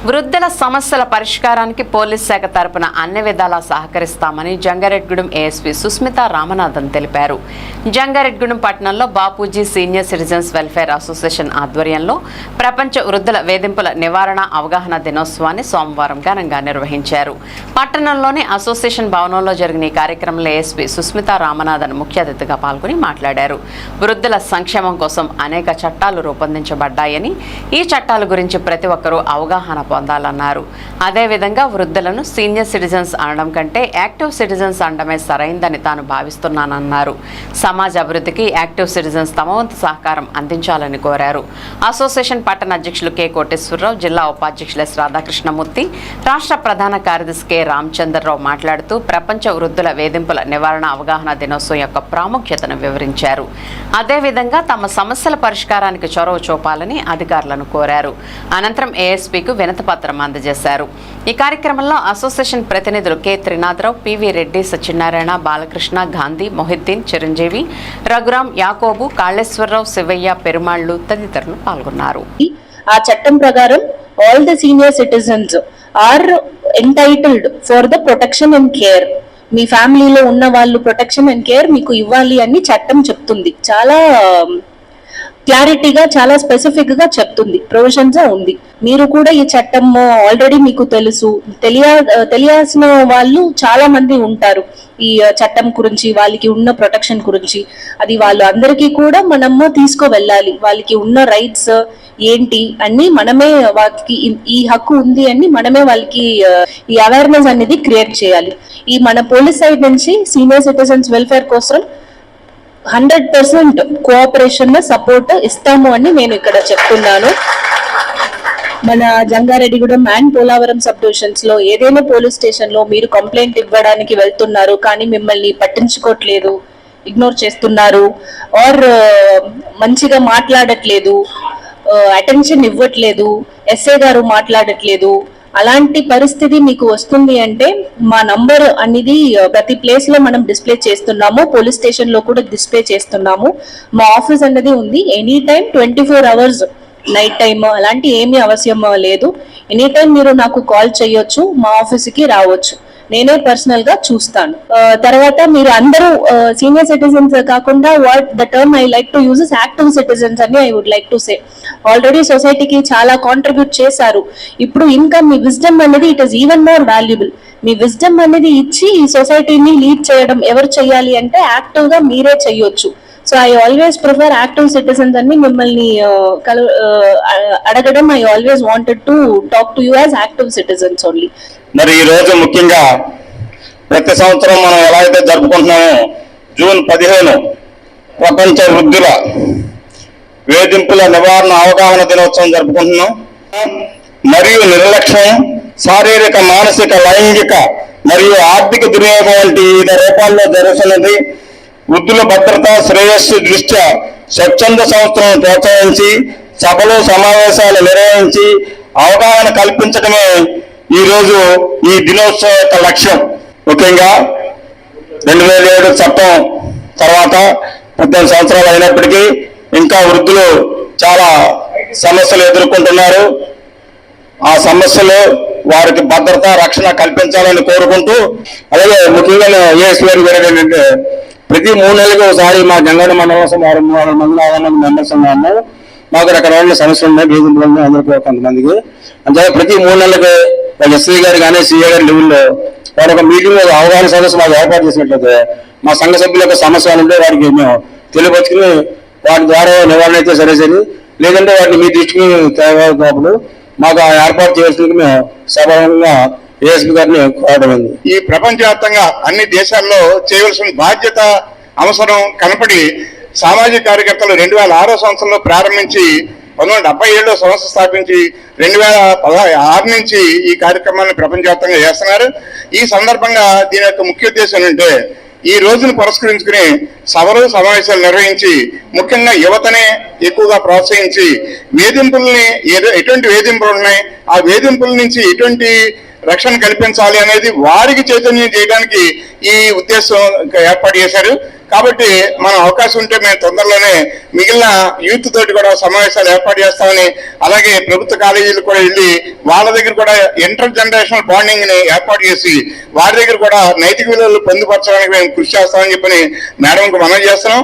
వృద్ధుల సమస్యల పరిష్కారానికి పోలీస్ శాఖ తరపున అన్ని విధాలా సహకరిస్తామని జంగారెడ్డిగూడెం ఏఎస్పీ సుస్మిత రామనాథన్ తెలిపారు. జంగారెడ్డిగూడెం పట్టణంలో Bapuji senior citizens welfare association ఆధ్వర్యంలో ప్రపంచ వృద్ధుల వేధింపుల నివారణ అవగాహన దినోత్సవాన్ని సోమవారం ఘనంగా నిర్వహించారు. పట్టణంలోని అసోసియేషన్ భవనంలో జరిగిన ఈ కార్యక్రమంలో ఏఎస్పీ సుస్మిత రామనాథన్ ముఖ్య అతిథిగా పాల్గొని మాట్లాడారు. వృద్ధుల సంక్షేమం కోసం అనేక చట్టాలు రూపొందించబడ్డాయని, ఈ చట్టాల గురించి ప్రతి ఒక్కరూ అవగాహన పొందాలన్నారు. అదేవిధంగా వృద్ధులను సీనియర్ సిటిజన్స్ అనడం కంటే యాక్టివ్ సిటిజన్స్ అనడమే సరైందని తాను భావిస్తున్నానన్నారు. సమాజ అభివృద్ధికి యాక్టివ్ సిటిజన్స్ తమ వంతు సహకారం అందించాలని కోరారు. అసోసియేషన్ పట్టణ అధ్యక్షులు కె కోటేశ్వరరావు, జిల్లా ఉపాధ్యక్షులు ఎస్ రాధాకృష్ణమూర్తి, రాష్ట్ర ప్రధాన కార్యదర్శి కె రామచంద్రరావు మాట్లాడుతూ ప్రపంచ వృద్ధుల వేధింపుల నివారణ అవగాహన దినోత్సవం యొక్క ప్రాముఖ్యతను వివరించారు. అదేవిధంగా తమ సమస్యల పరిష్కారానికి చొరవ చూపాలని అధికారులను కోరారు. అనంతరం ఏఎస్పీకు వినతిపత్రం అందజేశారు. ఈ కార్యక్రమంలో అసోసియేషన్ ప్రతినిధులు కె త్రినాథరావు, పివి రెడ్డి, సత్యనారాయణ, బాలకృష్ణ, గాంధీ, మొహిద్దీన్, చిరంజీవి, రఘురాం, యాకోబు, కాళేశ్వరరావు, శివయ్య, పెరుమాళ్లు తదితరులు పాల్గొన్నారు. ఆ చట్టం ప్రకారం all the senior citizens are entitled for the protection and care. మీ ఫ్యామిలీలో ఉన్న వాళ్ళు ప్రొటెక్షన్ అండ్ కేర్ మీకు ఇవ్వాలి అని చట్టం చెప్తుంది. చాలా క్లారిటీగా, చాలా స్పెసిఫిక్ గా చెప్తుంది, ప్రొవిజన్స్ ఉంది. మీరు కూడా ఈ చట్టం ఆల్రెడీ మీకు తెలుసు, తెలియాల్సిన వాళ్ళు చాలా మంది ఉంటారు ఈ చట్టం గురించి, వాళ్ళకి ఉన్న ప్రొటెక్షన్ గురించి. అది వాళ్ళు అందరికీ కూడా మనము తీసుకువెళ్ళాలి. వాళ్ళకి ఉన్న రైట్స్ ఏంటి అన్ని మనమే, వాళ్ళకి ఈ హక్కు ఉంది అని మనమే వాళ్ళకి ఈ అవేర్నెస్ అనేది క్రియేట్ చేయాలి. ఈ మన పోలీస్ సైడ్ నుంచి సీనియర్ సిటిజన్స్ వెల్ఫేర్ కోసం 100% కోఆపరేషన్ సపోర్ట్ ఇస్తాము అని నేను ఇక్కడ చెప్తున్నాను. మన Jangareddygudem and Polavaram sub divisions లో ఏదైనా పోలీస్ స్టేషన్ లో మీరు కంప్లైంట్ ఇవ్వడానికి వెళ్తున్నారు, కానీ మిమ్మల్ని పట్టించుకోవట్లేదు, ఇగ్నోర్ చేస్తున్నారు, ఆర్ మంచిగా మాట్లాడట్లేదు, అటెన్షన్ ఇవ్వట్లేదు, ఎస్ఐ గారు మాట్లాడట్లేదు, అలాంటి పరిస్థితి మీకు వస్తుంది అంటే మా నంబర్ అనేది ప్రతి ప్లేస్ లో మనం డిస్ప్లే చేస్తున్నాము. పోలీస్ స్టేషన్ లో కూడా డిస్ప్లే చేస్తున్నాము. మా ఆఫీస్ అనేది ఉంది. Any time 24 hours, night time అలాంటి ఏమీ అవసరం లేదు. ఎనీ టైం మీరు నాకు కాల్ చేయొచ్చు, మా ఆఫీస్ కి రావచ్చు, నేనే పర్సనల్ గా చూస్తాను. తర్వాత మీరు అందరూ సీనియర్ సిటిజన్స్ కాకుండా what the term I like to use is active citizens అని I would like to say. Already సొసైటీకి చాలా కాంట్రిబ్యూట్ చేశారు. ఇప్పుడు ఇంకా మీ విజ్డమ్ అనేది it is even more valuable. మీ విజ్డమ్ అనేది ఇచ్చి ఈ సొసైటీని లీడ్ చేయడం ఎవరు చేయాలి అంటే యాక్టివ్ గా మీరే చెయ్యొచ్చు. So I always prefer active citizens అని మిమ్మల్ని అడగడం. I always wanted to talk to you as active citizens only. మరి ఈ రోజు ముఖ్యంగా ప్రతి సంవత్సరం మనం ఎలా అయితే జరుపుకుంటున్నామో జూన్ 15 ప్రపంచ వృద్ధుల వేధింపుల నివారణ అవగాహన దినోత్సవం జరుపుకుంటున్నాం. మరియు నిర్లక్ష్యం, శారీరక, మానసిక, లైంగిక మరియు ఆర్థిక దుర్యోగం వంటి వివిధ రూపాల్లో జరుగుతున్నది. వృద్ధుల భద్రత, శ్రేయస్సు దృష్ట్యా స్వచ్ఛంద సంస్థలను ప్రోత్సహించి సభలు, సమావేశాలు నిర్వహించి అవగాహన కల్పించడమే ఈ రోజు ఈ దినోత్సవం యొక్క లక్ష్యం. ముఖ్యంగా 2007 చట్టం తర్వాత 18 సంవత్సరాలు అయినప్పటికీ ఇంకా వృద్ధులు చాలా సమస్యలు ఎదుర్కొంటున్నారు. ఆ సమస్యలు వారికి భద్రత, రక్షణ కల్పించాలని కోరుకుంటూ, అలాగే ముఖ్యంగా ఏఎస్పీ గారు ఏంటంటే ప్రతి 3 నెలలకు ఒకసారి మా జంగారెడ్డి మండలం 600 మంది 500 మంది మెంబర్స్ ఉన్నారు. మాకు రకరకాల సమస్యలు ఉన్నాయి, వేధింపులు ఉన్నాయి అందరికీ కొంతమందికి. అంటే ప్రతి 3 నెలలకు ఎస్ఐ గారు కానీ సిఐ గారి లెవెల్లో వారి ఒక మీటింగ్, అవగాహన సదస్సు మాకు ఏర్పాటు చేసినట్లయితే మా సంఘ సభ్యుల యొక్క సమస్యలు ఉంటే వారికి మేము తెలియపరుచుకుని వాటి ద్వారా నివారణ అయితే సరే, లేదంటే వాటిని మీ దృష్టికి తేవప్పుడు మాకు ఏర్పాటు చేయాల్సింది మేము సభంగా ఏఎస్పీ గారిని కోరడమైంది. ఈ ప్రపంచవ్యాప్తంగా అన్ని దేశాల్లో చేయవలసిన బాధ్యత, అవసరం కనపడి సామాజిక కార్యకర్తలు 2006 సంవత్సరంలో ప్రారంభించి 1977లో సంస్థ స్థాపించి 2016 నుంచి ఈ కార్యక్రమాన్ని ప్రపంచవ్యాప్తంగా చేస్తున్నారు. ఈ సందర్భంగా దీని యొక్క ముఖ్య ఉద్దేశం ఏంటంటే ఈ రోజును పురస్కరించుకుని సభలు, సమావేశాలు నిర్వహించి ముఖ్యంగా యువతనే ఎక్కువగా ప్రోత్సహించి వేధింపుల్ని, ఎటువంటి వేధింపులు ఉన్నాయి, ఆ వేధింపుల నుంచి ఎటువంటి రక్షణ కల్పించాలి అనేది వారికి చైతన్యం చేయడానికి ఈ ఉద్దేశం ఏర్పాటు చేశారు. కాబట్టి మనం అవకాశం ఉంటే మేము తొందరలోనే మిగిలిన యూత్ తోటి కూడా సమావేశాలు ఏర్పాటు చేస్తామని, అలాగే ప్రభుత్వ కాలేజీలు కూడా వెళ్ళి వాళ్ళ దగ్గర కూడా ఇంటర్ జనరేషనల్ బాండింగ్ ని ఏర్పాటు చేసి వారి దగ్గర కూడా నైతిక విలువలు పొందుపరచడానికి మేము కృషి చేస్తామని చెప్పని మేడంకు మనం చేస్తున్నాం.